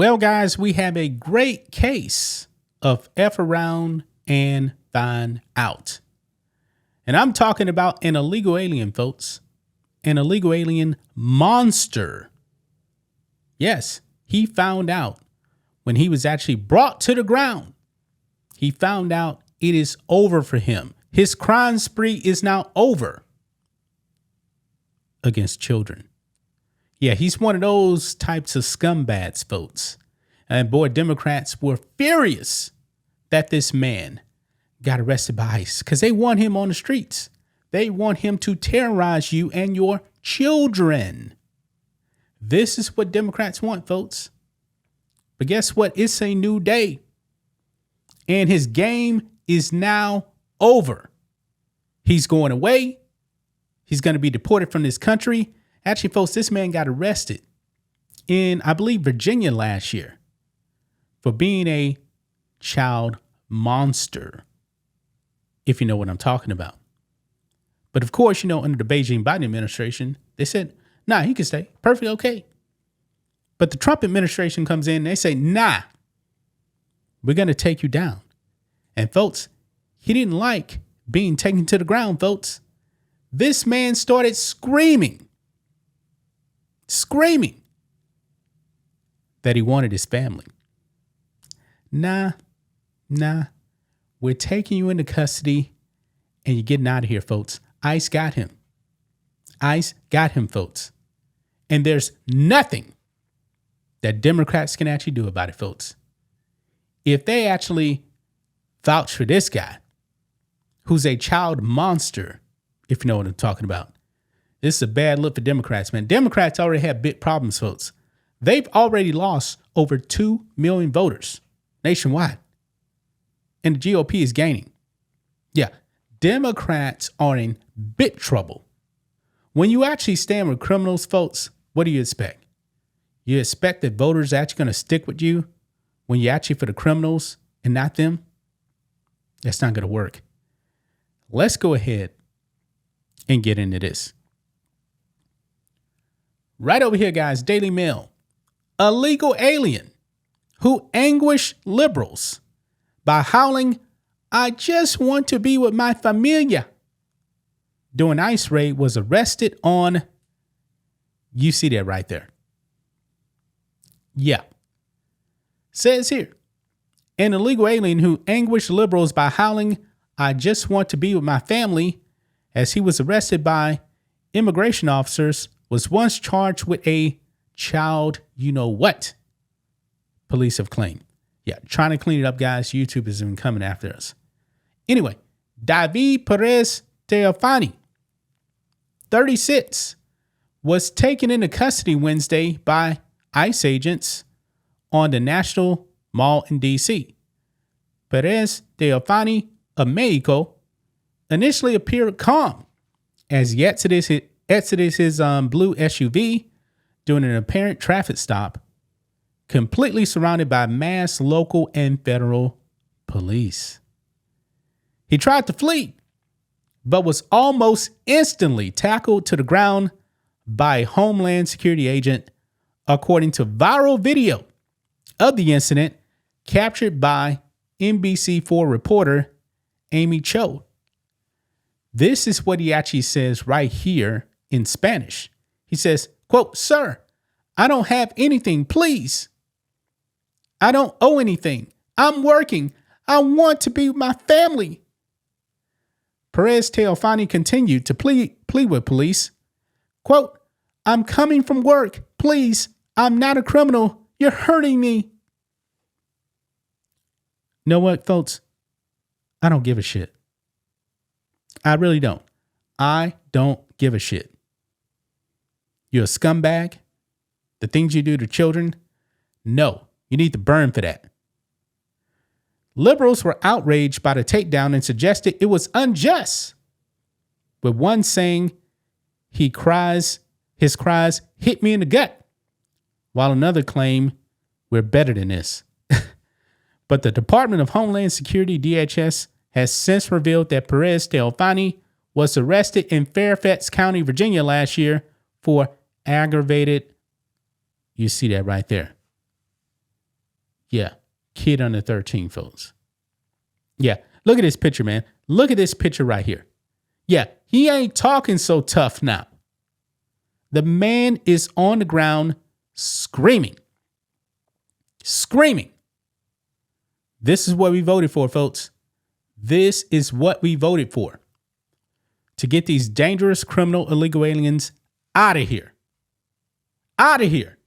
Well, guys, we have a great case of F around and find out. And I'm talking about an illegal alien, folks. An illegal alien monster. Yes, he found out when he was actually brought to the ground. He found out it is over for him. His crime spree is now over against children. Yeah, he's one of those types of scumbags, folks. And boy, Democrats were furious that this man got arrested by ICE because they want him on the streets. They want him to terrorize you and your children. This is what Democrats want, folks. But guess what? It's a new day. And his game is now over. He's going away. He's going to be deported from this country. Actually, folks, this man got arrested in, I believe, Virginia last year for being a child monster, if you know what I'm talking about. But of course, under the Beijing Biden administration, they said, nah, he can stay. Perfectly okay. But the Trump administration comes in and they say, nah, we're going to take you down. And folks, he didn't like being taken to the ground, folks. This man started screaming that he wanted his family. Nah, we're taking you into custody and you're getting out of here, folks. ICE got him. ICE got him, folks. And there's nothing that Democrats can actually do about it, folks. If they actually vouch for this guy, who's a child monster, if you know what I'm talking about, this is a bad look for Democrats, man. Democrats already have big problems, folks. They've already lost over 2 million voters nationwide. And the GOP is gaining. Yeah, Democrats are in big trouble. When you actually stand with criminals, folks, what do you expect? You expect that voters are actually going to stick with you when you're actually for the criminals and not them? That's not going to work. Let's go ahead and get into this. Right over here, guys, Daily Mail. Illegal alien who anguished liberals by howling, "I just want to be with my familia," during ICE raid was arrested on, you see that right there. Yeah. Says here, an illegal alien who anguished liberals by howling, "I just want to be with my family," as he was arrested by immigration officers, was once charged with a child you-know-what, police have claimed. Yeah, trying to clean it up, guys. YouTube has been coming after us. Anyway, David Perez Teofani, 36, was taken into custody Wednesday by ICE agents on the National Mall in D.C. Perez Teofani, of Mexico, initially appeared calm as he exited his blue SUV during an apparent traffic stop, completely surrounded by mass local and federal police. He tried to flee, but was almost instantly tackled to the ground by a Homeland Security agent, according to viral video of the incident captured by NBC4 reporter Amy Cho. This is what he actually says right here in Spanish. He says, quote, "Sir, I don't have anything, please. I don't owe anything. I'm working. I want to be with my family." Perez Teofani continued to plead with police. Quote, "I'm coming from work. Please, I'm not a criminal. You're hurting me." You know what, folks? I don't give a shit. I really don't. I don't give a shit. You're a scumbag. The things you do to children, no, you need to burn for that. Liberals were outraged by the takedown and suggested it was unjust, with one saying his cries hit me in the gut, while another claimed we're better than this. But the Department of Homeland Security, DHS, has since revealed that Perez Teofani was arrested in Fairfax County, Virginia last year for aggravated, you see that right there, Yeah. Kid under 13, folks. Yeah. Look at this picture, man. Look at this picture right here. Yeah. He ain't talking so tough now. The man is on the ground screaming. Screaming. This is what we voted for, folks. This is what we voted for. To get these dangerous criminal illegal aliens out of here. Out of here.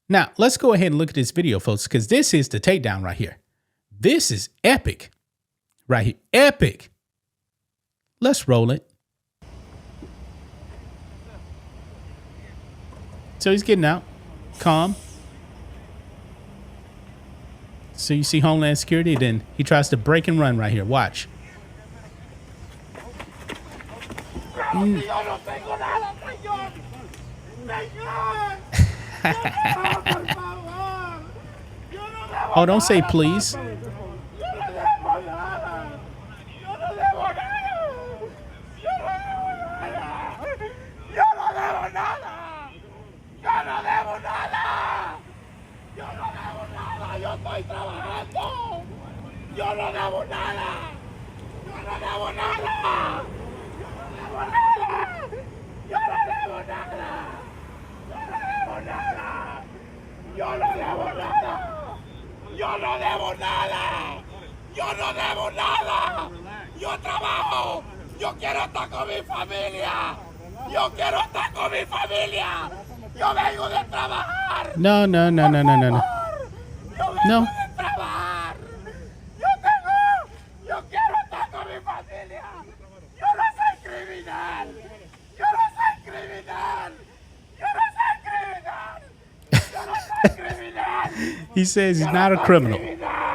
Now, let's go ahead and look at this video, folks, because this is the takedown right here. This is epic. Right here. Epic. Let's roll it. So he's getting out. Calm. So you see Homeland Security, then he tries to break and run right here. Watch. Oh, don't say please. Yo no debo nada. Yo no debo nada. Yo no debo nada. Yo no debo nada. Yo no debo nada. Yo no debo nada. Yo trabajo. Yo quiero estar con mi familia. Yo quiero estar con mi familia. Yo vengo de trabajar. No. Yo vengo No. de trabajar. Yo quiero estar con mi familia. Yo no soy criminal. Yo no soy criminal. Yo no soy criminal. Yo no soy criminal. He says he's not a criminal.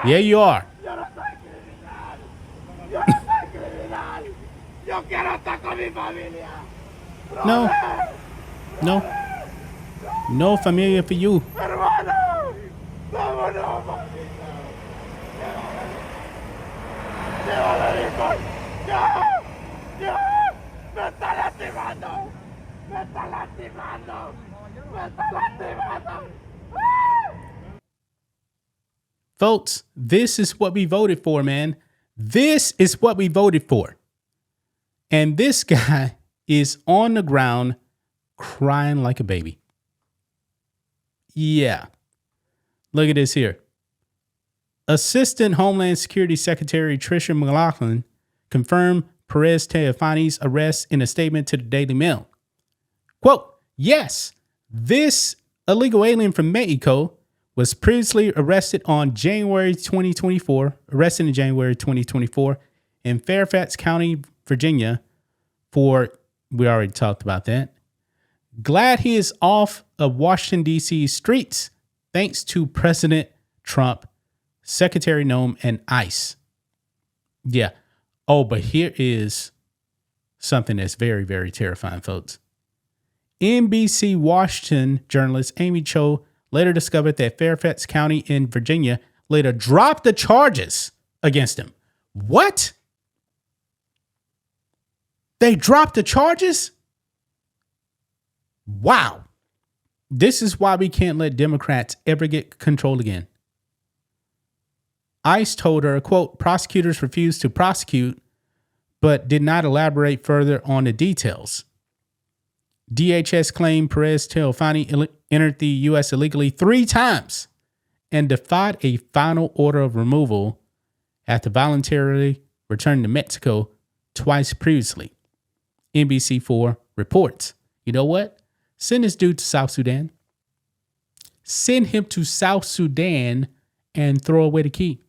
Yeah, you are. Yo no soy criminal. Yo no soy criminal. Yo quiero estar con mi familia. No. No. No familia for you. Hermano. Vámonos, maldito. Llévalo, hijo. Ya. Me está lastimando. Me está lastimando. Me está lastimando. Folks, this is what we voted for, man. This is what we voted for. And this guy is on the ground crying like a baby. Yeah. Look at this here. Assistant Homeland Security Secretary Tricia McLaughlin confirmed Perez Teofani's arrest in a statement to the Daily Mail. Quote, yes, this illegal alien from Mexico was previously arrested in January 2024 in Fairfax County, Virginia we already talked about that. Glad he is off of Washington, D.C. streets thanks to President Trump, Secretary Nome, and ICE. Yeah. Oh, but here is something that's very, very terrifying, folks. NBC Washington journalist Amy Cho later discovered that Fairfax County in Virginia later dropped the charges against him. What? They dropped the charges? Wow. This is why we can't let Democrats ever get control again. ICE told her, quote, prosecutors refused to prosecute, but did not elaborate further on the details. DHS claimed Perez Teofani entered the U.S. illegally 3 times and defied a final order of removal after voluntarily returning to Mexico twice previously. NBC4 reports. You know what? Send this dude to South Sudan. Send him to South Sudan and throw away the key.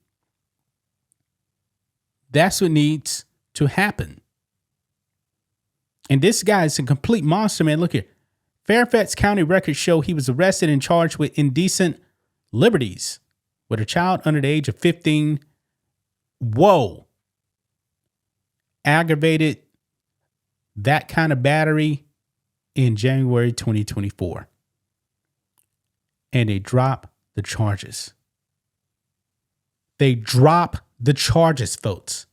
That's what needs to happen. And this guy is a complete monster, man. Look here. Fairfax County records show he was arrested and charged with indecent liberties with a child under the age of 15. Whoa. Aggravated that kind of battery in January 2024. And they drop the charges. They drop the charges, folks.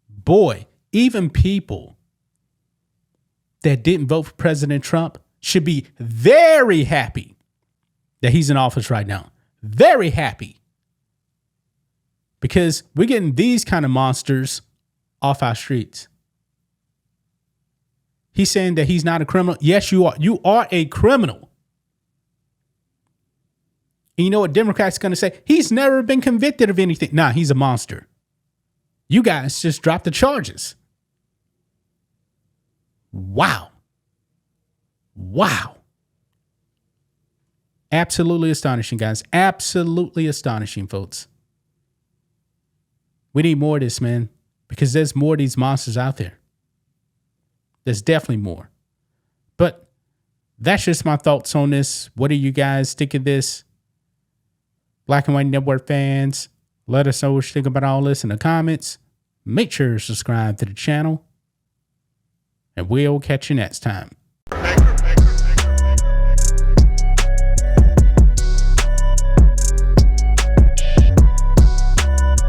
Boy, even people that didn't vote for President Trump should be very happy that he's in office right now. Very happy. Because we're getting these kind of monsters off our streets. He's saying that he's not a criminal. Yes, you are. You are a criminal. And you know what Democrats are going to say? He's never been convicted of anything. Nah, he's a monster. You guys just dropped the charges. Wow. Wow. Absolutely astonishing, guys. Absolutely astonishing, folks. We need more of this, man, because there's more of these monsters out there. There's definitely more. But that's just my thoughts on this. What do you guys think of this? Black and White Network fans, let us know what you think about all this in the comments. Make sure to subscribe to the channel. And we'll catch you next time.